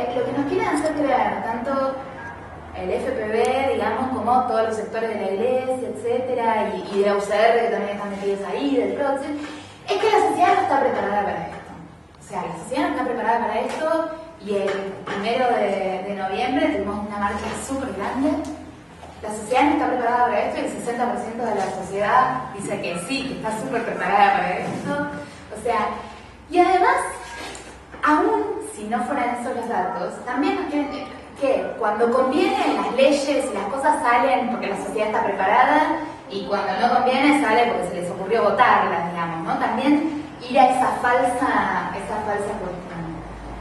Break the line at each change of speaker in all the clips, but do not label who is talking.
porque lo que nos quieren hacer creer, tanto el FPV, digamos, como todos los sectores de la iglesia, etcétera, y de la UCR, que también están metidos ahí, del PROCEN, es que la sociedad no está preparada para esto. O sea, la sociedad no está preparada para esto, y el 1 de noviembre tuvimos una marcha súper grande. La sociedad no está preparada para esto y el 60% de la sociedad dice que sí, que está súper preparada para esto. O sea, y además, aún si no fueran esos los datos, también nos quieren que cuando conviene las leyes y las cosas salen porque la sociedad está preparada, y cuando no conviene sale porque se les ocurrió votarlas, digamos, ¿no? También ir a esa falsa cuestión.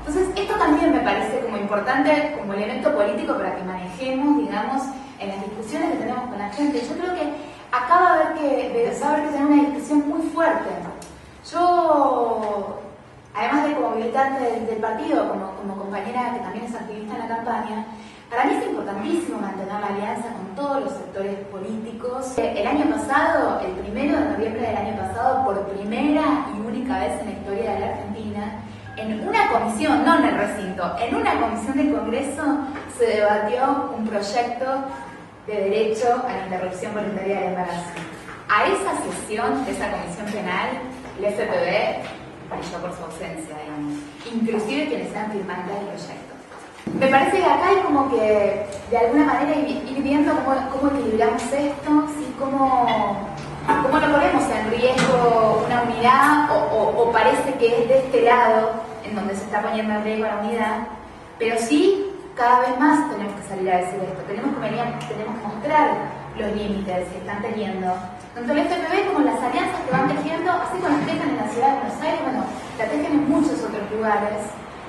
Entonces, esto también me parece como importante como elemento político para que manejemos, digamos, en las discusiones que tenemos con la gente. Yo creo que acá va a haber que tener una discusión muy fuerte. Yo, además de como militante del partido, como compañera que también es activista en la campaña, para mí es importantísimo mantener la alianza con todos los sectores políticos. El año pasado, el 1 de noviembre del año pasado, por primera y única vez en la historia de la Argentina, en una comisión, no en el recinto, en una comisión del Congreso se debatió un proyecto de derecho a la interrupción voluntaria del embarazo. A esa sesión de esa comisión penal, el FPV brilló por su ausencia, digamos, inclusive quienes sean firmantes del proyecto. Me parece que acá hay como que, de alguna manera, ir viendo cómo equilibramos esto, ¿sí? Cómo no ponemos en riesgo una unidad, o parece que es de este lado en donde se está poniendo en riesgo la unidad, pero sí, cada vez más tenemos que salir a decir esto, tenemos que mostrar los límites que están teniendo, tanto el FPV como las alianzas que van tejiendo, así como las tejen en la ciudad de Buenos Aires, bueno, la tejen en muchos otros lugares,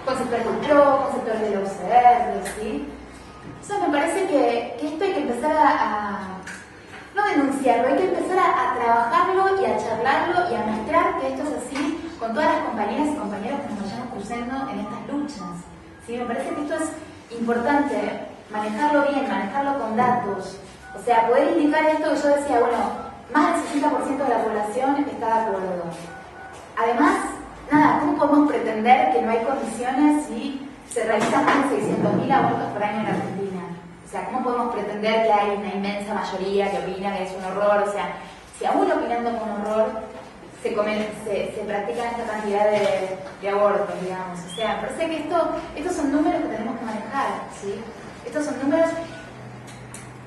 con sectores del PRO, con sectores de la UCR, ¿sí? Entonces me parece que esto hay que empezar no denunciarlo, hay que empezar a trabajarlo y a charlarlo y a mostrar que esto es así con todas las compañeras y compañeros que nos vayamos cruzando en estas luchas, ¿sí? Me parece que esto es importante, manejarlo bien, manejarlo con datos, o sea, poder indicar esto que yo decía, bueno, más del 60% de la población está de acuerdo. Además, nada, ¿cómo podemos pretender que no hay condiciones si se realizan más de 600.000 abortos por año en Argentina? O sea, ¿cómo podemos pretender que hay una inmensa mayoría que opina que es un horror? O sea, si aún opinando como un horror se practican esta cantidad de abortos, digamos. O sea, me parece que estos son números que tenemos que manejar, ¿sí? Estos son números,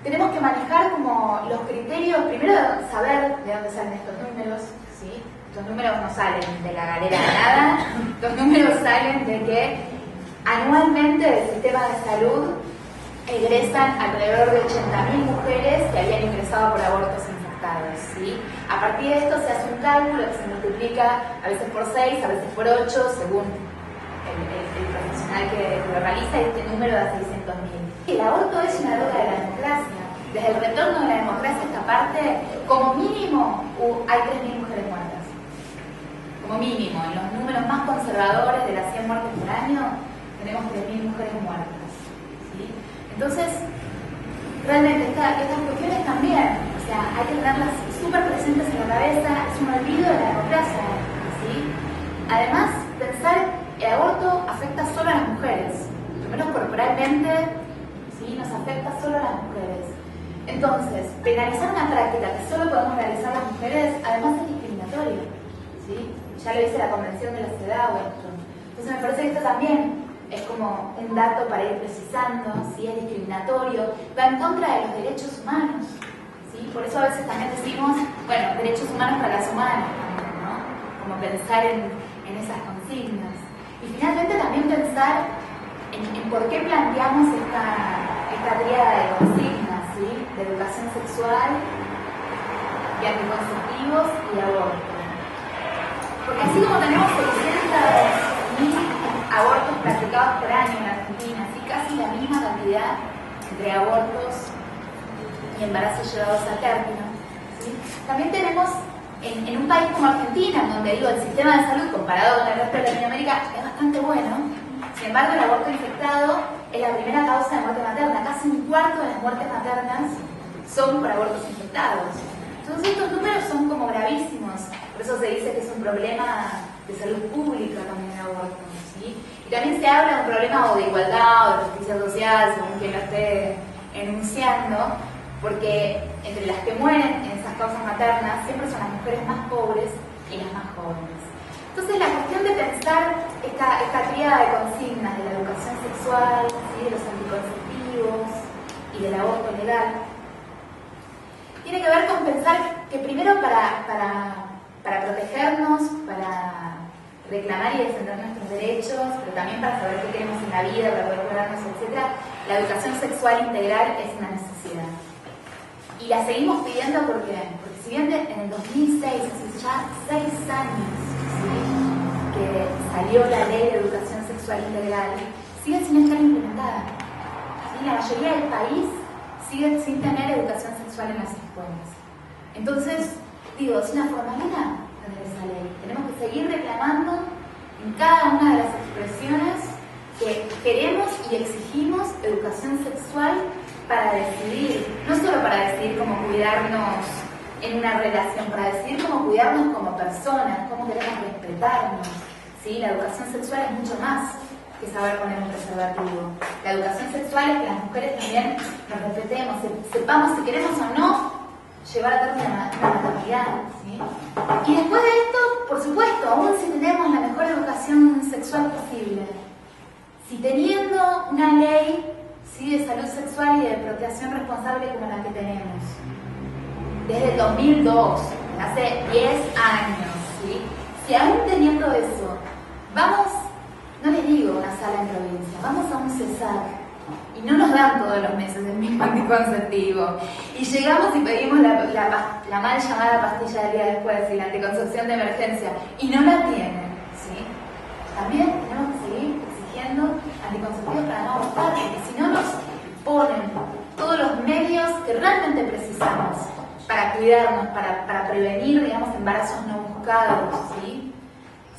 tenemos que manejar como los criterios, primero saber de dónde salen estos números, ¿sí? Estos números no salen de la galera de nada, estos números salen de que anualmente del sistema de salud egresan alrededor de 80.000 mujeres que habían ingresado por abortos infectados, ¿sí? A partir de esto se hace un cálculo que se multiplica a veces por 6, a veces por 8, según el profesional que lo realiza, y este número da 600.000. El aborto es una droga de la democracia. Desde el retorno de la democracia a esta parte, como mínimo hay 3.000 mujeres muertas. Como mínimo, en los números más conservadores de las 100 muertes por año, tenemos 3.000 mujeres muertas, ¿sí? Entonces, realmente estas cuestiones también, o sea, hay que tenerlas súper presentes en la cabeza, es un olvido de la democracia, ¿sí? Además, pensar el aborto afecta solo a las mujeres, por lo menos corporalmente, ¿sí? Nos afecta solo a las mujeres. Entonces, penalizar una práctica que solo podemos realizar las mujeres, además es discriminatorio, ¿sí? Ya lo dice la Convención de la CEDAW. Entonces me parece que esto también es como un dato para ir precisando, ¿sí? Es discriminatorio, va en contra de los derechos humanos, ¿sí? Por eso a veces también decimos, bueno, derechos humanos para las humanas, ¿no? Como pensar en esas consignas. Y finalmente también pensar en por qué planteamos esta tríada de consignas, ¿sí? De educación sexual, de anticonceptivos y aborto. Porque así como tenemos 600.000 abortos practicados por año en Argentina, así casi la misma cantidad entre abortos y embarazos llevados a término, ¿sí? También tenemos en un país como Argentina, en donde el sistema de salud comparado con el resto de Latinoamérica es bastante bueno. Sin embargo, el aborto infectado es la primera causa de muerte materna. Casi un cuarto de las muertes maternas son por abortos infectados. Entonces estos números son como gravísimos. Por eso se dice que es un problema de salud pública también el aborto, ¿sí? Y también se habla de un problema o de igualdad o de justicia social, según quien lo esté enunciando, porque entre las que mueren en esas causas maternas siempre son las mujeres más pobres y las más jóvenes. Entonces la cuestión de pensar esta tríada de consignas de la educación sexual, ¿sí? De los anticonceptivos y del aborto legal, tiene que ver con pensar que primero para protegernos, para reclamar y defender nuestros derechos, pero también para saber qué queremos en la vida, para poder curarnos, etc., la educación sexual integral es una necesidad. Y la seguimos pidiendo porque si bien en el 2006, hace ya 6 años, ¿sí?, que salió la ley de educación sexual integral, sigue sin estar implementada. ¿Sí? La mayoría del país sigue sin tener educación sexual en las escuelas. Entonces, digo, es una formalidad tener esa ley. Tenemos que seguir reclamando en cada una de las expresiones que queremos y exigimos educación sexual para decidir, no solo para decidir cómo cuidarnos en una relación, para decidir cómo cuidarnos como personas, cómo queremos respetarnos. ¿Sí? La educación sexual es mucho más que saber poner un preservativo. La educación sexual es que las mujeres también nos respetemos, sepamos si queremos o no llevar a cabo una maternidad. ¿Sí? Y después de esto, por supuesto, aún si tenemos la mejor educación sexual posible, si teniendo una ley, ¿sí?, de salud sexual y de procreación responsable como la que tenemos, desde el 2002, hace 10 años, ¿sí?, si aún teniendo eso, vamos, no les digo una sala en provincia, vamos a un CESAC y no nos dan todos los meses el mismo anticonceptivo y llegamos y pedimos la mal llamada pastilla del día después y la anticoncepción de emergencia y no la tienen, ¿sí? También tenemos que seguir exigiendo anticonceptivos para no abortar, porque si no nos ponen todos los medios que realmente precisamos para cuidarnos, para prevenir, digamos, embarazos no buscados, ¿sí?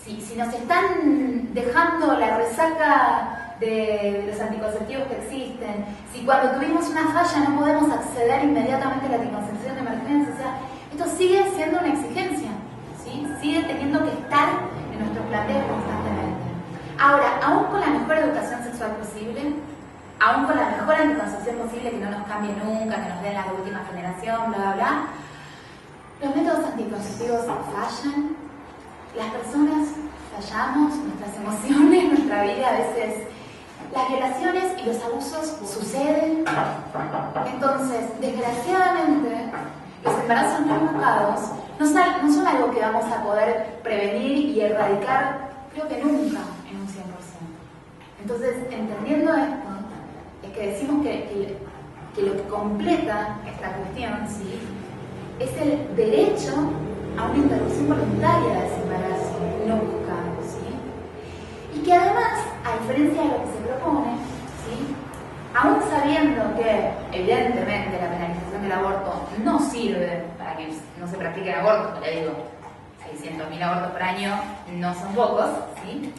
Si nos están dejando la resaca de los anticonceptivos que existen, si cuando tuvimos una falla no podemos acceder inmediatamente a la anticoncepción de emergencia, o sea, esto sigue siendo una exigencia, ¿sí? Sigue teniendo que estar en nuestros planteos constantemente. Ahora, aún con la mejor educación sexual posible, aún con la mejor anticoncepción posible, que no nos cambie nunca, que nos den la última generación, bla, bla, bla, los métodos anticonceptivos fallan, las personas fallamos, nuestras emociones, nuestra vida, a veces las violaciones y los abusos suceden. Entonces, desgraciadamente, los embarazos no buscados no son algo que vamos a poder prevenir y erradicar, creo que nunca, en un 100%. Entonces, entendiendo esto, es que decimos que lo que completa esta cuestión, ¿sí?, es el derecho a una interrupción voluntaria de ese embarazo no buscado, ¿sí? Y que además, a diferencia de lo que se propone, ¿sí?, aún sabiendo que evidentemente la penalización del aborto no sirve para que no se practique el aborto, como le digo, 600.000 abortos por año no son pocos, ¿sí?,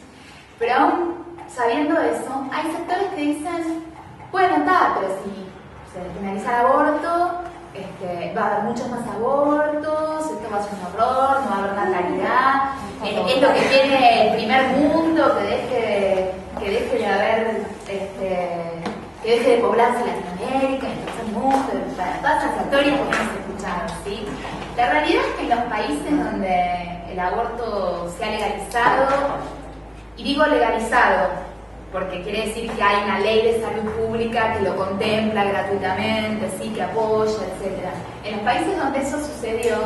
pero aún sabiendo eso, hay sectores que dicen, bueno, está, pero si se penaliza el aborto, va a haber muchos más abortos, esto va a ser un horror, no va a haber natalidad, es lo que quiere el primer mundo, que deje de haber, que deje de poblarse Latinoamérica, entonces mujeres, todas esas historias que hemos escuchado, ¿sí? La realidad es que en los países donde el aborto se ha legalizado, y digo legalizado, porque quiere decir que hay una ley de salud pública que lo contempla gratuitamente, sí, que apoya, etc. En los países donde eso sucedió,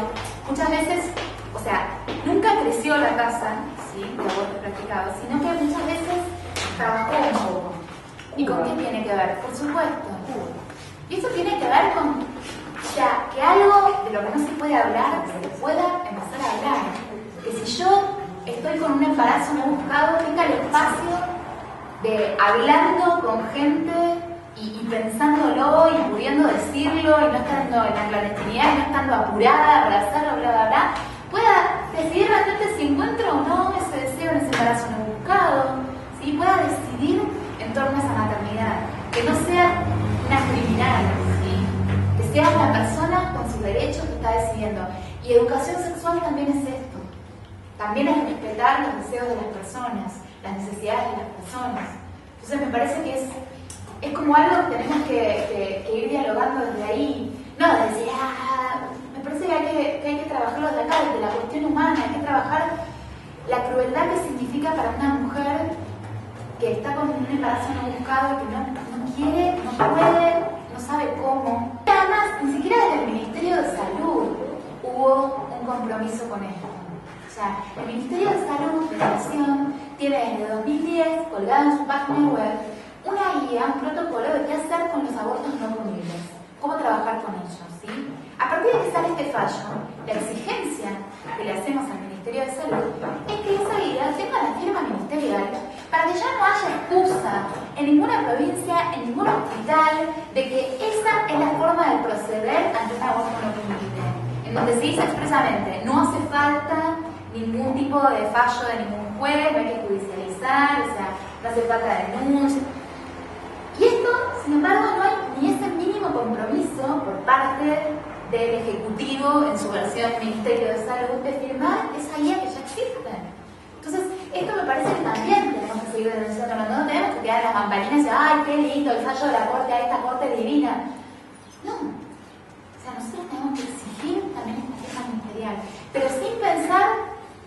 muchas veces, o sea, nunca creció la tasa, ¿sí?, de aborto practicado, sino que muchas veces trabajó un poco. ¿Y con qué tiene que ver? Por supuesto. Y eso tiene que ver con, o sea, que algo de lo que no se puede hablar, se pueda empezar a hablar. Que si yo estoy con un embarazo no buscado, tenga el espacio de hablando con gente y pensándolo y pudiendo decirlo y no estando en la clandestinidad y no estando apurada para hacerlo, bla, bla, bla, pueda decidir realmente si encuentro o no ese deseo en ese embarazo no buscado, ¿sí?, pueda decidir en torno a esa maternidad, que no sea una criminal, ¿sí?, que sea una persona con sus derechos que está decidiendo. Y educación sexual también es esto. también es respetar los deseos de las personas, las necesidades de las personas. Entonces me parece que es como algo que tenemos que ir dialogando desde ahí, no decir, me parece que hay que trabajarlo desde acá, desde la cuestión humana, hay que trabajar la crueldad que significa para una mujer que está con un embarazo no buscado y que no quiere, no puede, no sabe cómo. Además, ni siquiera desde el Ministerio de Salud hubo un compromiso con esto. O sea, el Ministerio de Salud de la Nación tiene desde 2010 colgado en su página web una guía, un protocolo de qué hacer con los abortos no punibles, cómo trabajar con ellos, ¿sí? A partir de que sale este fallo, la exigencia que le hacemos al Ministerio de Salud es que esa guía tenga la firma ministerial para que ya no haya excusa en ninguna provincia, en ningún hospital, de que esa es la forma de proceder ante un aborto no punible, en donde se dice expresamente, no hace falta ningún tipo de fallo de ningún juez, no hay que judicializar, o sea, no hace falta denuncia. Y esto, sin embargo, no hay ni ese mínimo compromiso por parte del Ejecutivo en su versión del Ministerio de Salud de firmar esa guía que ya existe. Entonces, esto me parece que también tenemos que seguir denunciando, no tenemos que quedar en las bambalinas y decir, ¡ay, qué lindo el fallo de la Corte, a esta Corte divina! No. O sea, nosotros tenemos que exigir también esta firma ministerial, pero sin pensar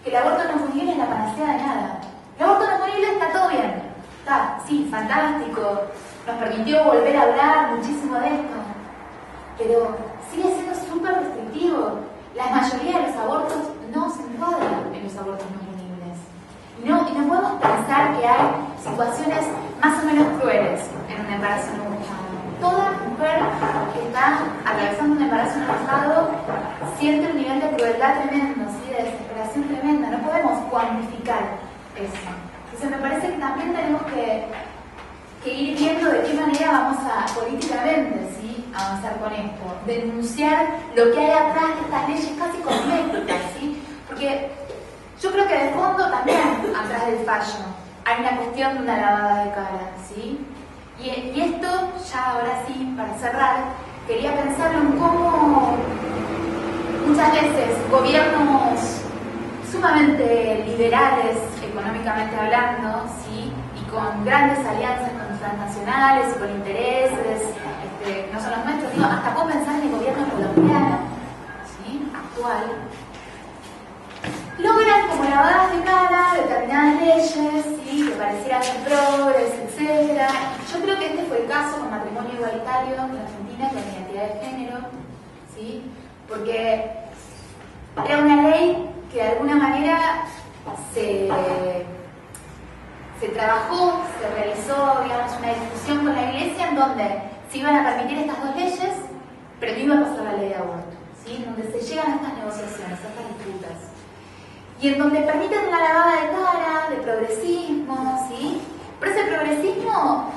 que el aborto no punible es la panacea de nada. El aborto no punible está todo bien. Está, sí, fantástico. Nos permitió volver a hablar muchísimo de esto. Pero sigue siendo súper restrictivo. La mayoría de los abortos no se encuadran en los abortos no punibles. Y no podemos pensar que hay situaciones más o menos crueles en un embarazo no buscado. Toda mujer que está atravesando un embarazo no buscado siente un nivel de crueldad tremendo, ¿sí? De desesperación tremenda. No podemos cuantificar eso. Entonces me parece que también tenemos que ir viendo de qué manera vamos a políticamente, ¿sí?, avanzar con esto, denunciar lo que hay atrás de estas leyes casi cosméticas, ¿sí? Porque yo creo que de fondo también, atrás del fallo, hay una cuestión de una lavada de cara, ¿sí? Y esto, ya ahora sí, para cerrar, quería pensarlo en cómo muchas veces gobiernos sumamente liberales, económicamente hablando, ¿sí?, y con grandes alianzas con transnacionales y con intereses que no son los nuestros, digo, hasta puedo pensar en el gobierno colombiano, ¿sí?, actual, logran como lavadas de cara determinadas leyes, ¿sí?, que parecieran ser progres, etc. Yo creo que este fue el caso con matrimonio igualitario en Argentina con identidad de género, ¿sí?, porque era una ley que de alguna manera se trabajó, se realizó, digamos, una discusión con la Iglesia en donde se iban a permitir estas dos leyes, pero no iba a pasar la ley de aborto, ¿sí?, en donde se llegan a estas negociaciones, a estas disputas, y en donde permiten una lavada de cara, de progresismo, ¿sí? Pero ese progresismo,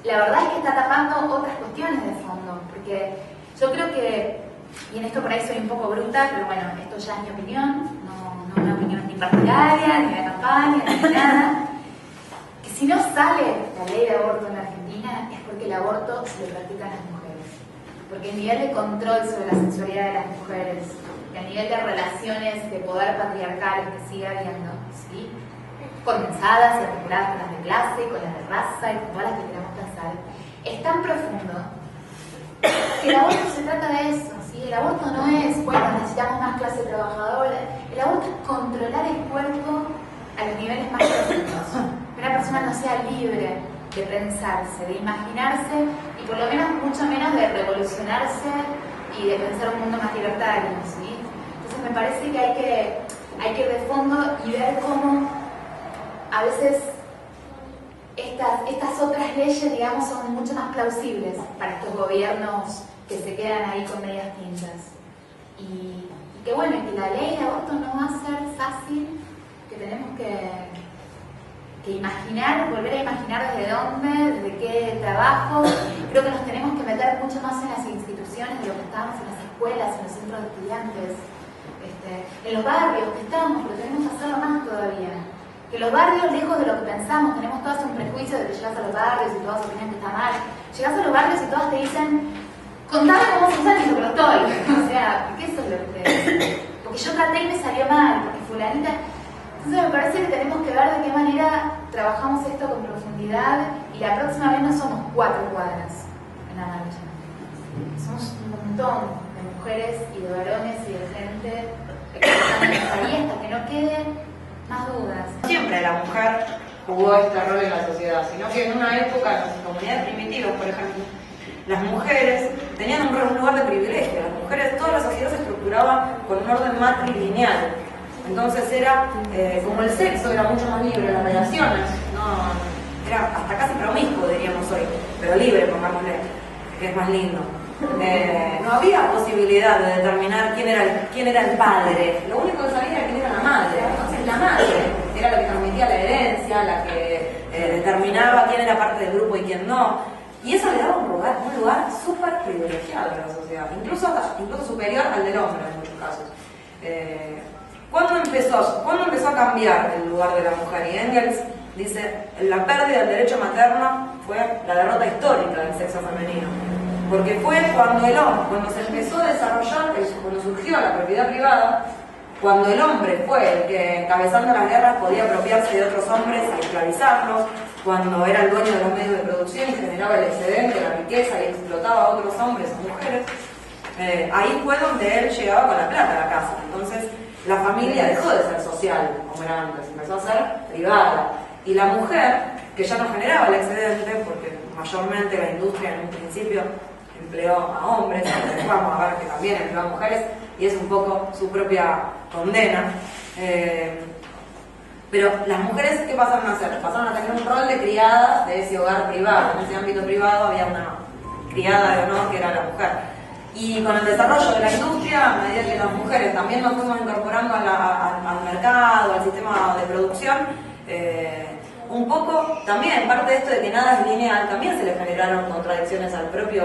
la verdad es que está tapando otras cuestiones de fondo, porque yo creo que, y en esto por ahí soy un poco bruta, pero bueno, esto ya es mi opinión, no una opinión ni partidaria, ni de campaña, ni de nada, que si no sale la ley de aborto en la Argentina es porque el aborto se lo practican las mujeres, porque el nivel de control sobre la sexualidad de las mujeres, y a nivel de relaciones de poder patriarcales que sigue habiendo, ¿sí?, condensadas y articuladas con las de clase, con las de raza y con todas las que queramos pensar, es tan profundo que el aborto se trata de eso, ¿sí? El aborto no es, bueno, necesitamos más clase trabajadora, el aborto es controlar el cuerpo a los niveles más profundos, que una persona no sea libre de pensarse, de imaginarse y por lo menos mucho menos de revolucionarse y de pensar un mundo más libertario, ¿sí? Entonces me parece que hay que ir de fondo y ver cómo a veces estas otras leyes, digamos, son mucho más plausibles para estos gobiernos que se quedan ahí con medias tintas. Y que bueno, que la ley de aborto no va a ser fácil, que tenemos que imaginar, volver a imaginar desde dónde, desde qué trabajo. Creo que nos tenemos que meter mucho más en las instituciones de lo que estamos, en las escuelas, en los centros de estudiantes, en los barrios que estamos, pero tenemos que hacerlo más todavía. Que los barrios, lejos de lo que pensamos, tenemos todos un prejuicio de que llegas a los barrios y todas opinan que está mal. Llegas a los barrios y todas te dicen, contame cómo se usa el misoprostol. O sea, ¿qué eso es lo que porque yo canté y me salió mal, porque fulanita... Entonces me parece que tenemos que ver de qué manera trabajamos esto con profundidad y la próxima vez no somos 4 cuadras en la marcha. Somos un montón de mujeres y de varones y de gente que están ahí hasta que no queden más dudas.
Siempre la mujer jugó este rol en la sociedad, sino que en una época, en las comunidades primitivas, por ejemplo, las mujeres tenían un lugar de privilegio. Las mujeres, toda la sociedad se estructuraba con un orden matrilineal. Entonces era, como el sexo era mucho más libre, las relaciones, no, era hasta casi promiscuo, diríamos hoy, pero libre, pongámosle, que es más lindo. No había posibilidad de determinar quién era el padre, lo único que sabía era quién era la madre. Entonces la madre era la que transmitía la herencia, la que determinaba quién era parte del grupo y quién no. Y eso le daba un lugar súper privilegiado a la sociedad, incluso superior al del hombre en muchos casos. ¿Cuándo empezó a cambiar el lugar de la mujer? Y Engels dice, la pérdida del derecho materno fue la derrota histórica del sexo femenino. Porque fue cuando se empezó a desarrollar, cuando surgió la propiedad privada, cuando el hombre fue el que, encabezando las guerras, podía apropiarse de otros hombres y esclavizarlos, cuando era el dueño de los medios de producción y generaba el excedente, la riqueza y explotaba a otros hombres o mujeres, ahí fue donde él llegaba con la plata a la casa. Entonces, la familia dejó de ser social, como era antes, empezó a ser privada. Y la mujer, que ya no generaba el excedente, porque mayormente la industria en un principio empleó a hombres, vamos a ver que también empleó a mujeres, y es un poco su propia condena. Pero las mujeres, ¿qué pasaron a hacer? Pasaron a tener un rol de criadas de ese hogar privado. En ese ámbito privado había una criada de honor que era la mujer. Y con el desarrollo de la industria, a medida que las mujeres también nos fuimos incorporando al mercado, al sistema de producción, un poco también, parte de esto de que nada es lineal, también se le generaron contradicciones al propio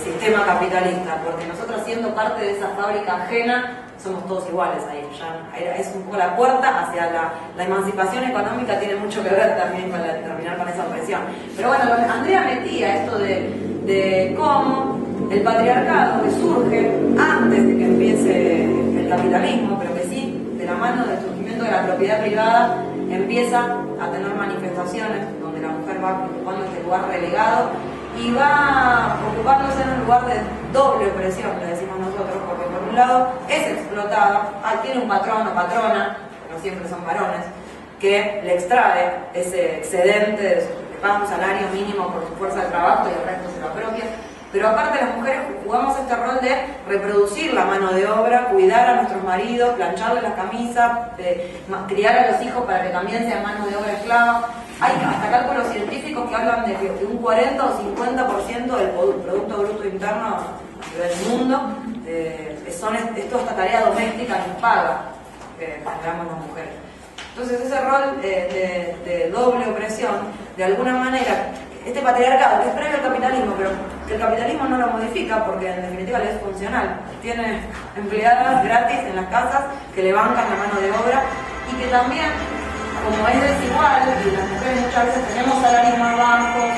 sistema capitalista, porque nosotros siendo parte de esa fábrica ajena, somos todos iguales ahí. Ya es un poco la puerta hacia la emancipación económica, tiene mucho que ver también con terminar con esa opresión. Pero bueno, Andrea metía esto de cómo el patriarcado, que surge antes de que empiece el capitalismo, pero que sí, de la mano del surgimiento de la propiedad privada, empieza a tener manifestaciones donde la mujer va ocupando este lugar relegado y va ocupándose en un lugar de doble opresión, le decimos nosotros, porque por un lado es explotada, tiene un patrón o patrona, que no siempre son varones, que le extrae ese excedente, le paga un salario mínimo por su fuerza de trabajo y el resto se lo apropia. Pero aparte las mujeres jugamos este rol de reproducir la mano de obra, cuidar a nuestros maridos, plancharles las camisas, criar a los hijos para que también sean mano de obra esclava. Hay hasta cálculos científicos que hablan de que un 40 o 50% del Producto Bruto Interno a nivel del mundo es toda esta tarea doméstica que nos paga, que generamos las mujeres. Entonces ese rol de doble opresión, de alguna manera, este patriarcado que es previo al capitalismo, pero que el capitalismo no lo modifica porque en definitiva le es funcional. Tiene empleadas gratis en las casas que le bancan la mano de obra y que también, como es desigual y las mujeres muchas veces tenemos salarios más bajos,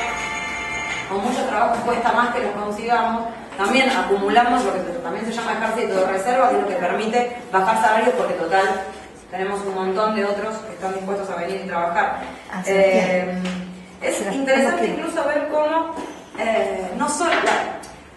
con mucho trabajo cuesta más que los consigamos, también acumulamos lo que también se llama ejército de reserva, que es lo que permite bajar salarios porque total tenemos un montón de otros que están dispuestos a venir y trabajar. Es interesante incluso ver cómo no solo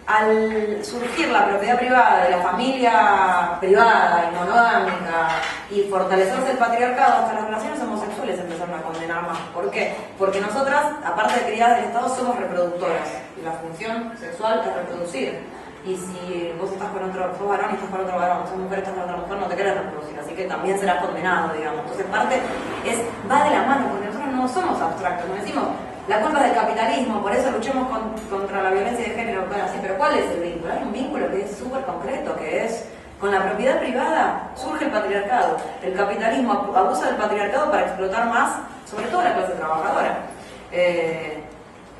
al surgir la propiedad privada de la familia privada y monogámica y fortalecerse el patriarcado, hasta las relaciones homosexuales empezaron a condenar más. ¿Por qué? Porque nosotras, aparte de criadas del Estado, somos reproductoras y la función sexual es reproducir. Y si vos estás con sos varón y estás con otro varón, sos mujer y estás con otra mujer, no te querés reproducir, así que también serás condenado, digamos. Entonces parte va de la mano, porque nosotros no somos abstractos, no decimos la culpa es del capitalismo, por eso luchemos contra la violencia de género, bueno, así, pero ¿cuál es el vínculo? Hay un vínculo que es súper concreto, que es con la propiedad privada surge el patriarcado. El capitalismo abusa del patriarcado para explotar más, sobre todo la clase trabajadora.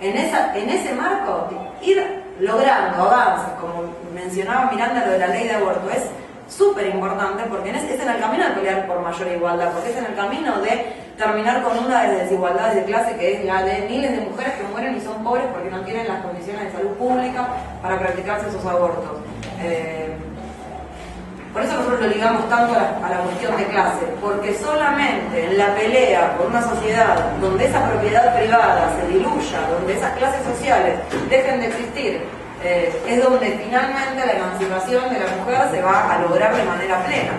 En ese marco, ir logrando avances, como mencionaba Miranda lo de la ley de aborto, es súper importante porque es en el camino de pelear por mayor igualdad, porque es en el camino de terminar con una de las desigualdades de clase que es la de miles de mujeres que mueren y son pobres porque no tienen las condiciones de salud pública para practicarse sus abortos. Por eso nosotros lo ligamos tanto a la cuestión de clase, porque solamente en la pelea por una sociedad donde esa propiedad privada se diluya, donde esas clases sociales dejen de existir, es donde finalmente la emancipación de la mujer se va a lograr de manera plena.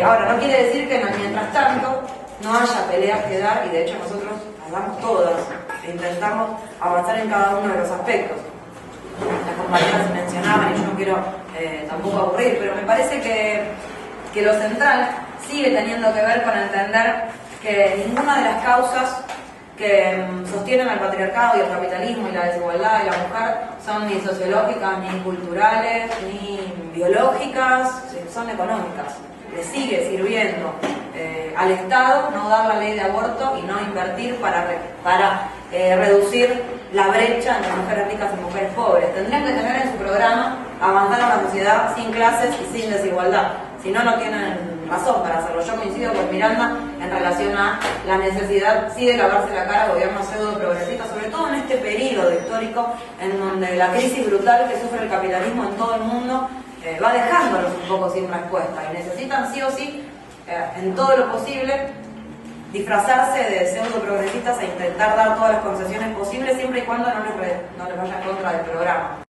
Ahora, no quiere decir que mientras tanto no haya peleas que dar, y de hecho nosotros las damos todas e intentamos avanzar en cada uno de los aspectos. Las compañeras mencionaban, y yo no quiero tampoco aburrir, pero me parece que lo central sigue teniendo que ver con entender que ninguna de las causas que sostienen al patriarcado y el capitalismo y la desigualdad de la mujer son ni sociológicas, ni culturales, ni biológicas, son económicas. Le sigue sirviendo al Estado no dar la ley de aborto y no invertir para reducir la brecha entre mujeres ricas y mujeres pobres. Tendrían que tener en su programa avanzar a una sociedad sin clases y sin desigualdad. Si no, no tienen razón para hacerlo. Yo coincido con Miranda en relación a la necesidad, sí, de lavarse la cara al gobierno pseudo-progresista, sobre todo en este periodo histórico en donde la crisis brutal que sufre el capitalismo en todo el mundo va dejándolos un poco sin respuesta y necesitan sí o sí, en todo lo posible, disfrazarse de pseudo-progresistas e intentar dar todas las concesiones posibles siempre y cuando no les vaya en contra del programa.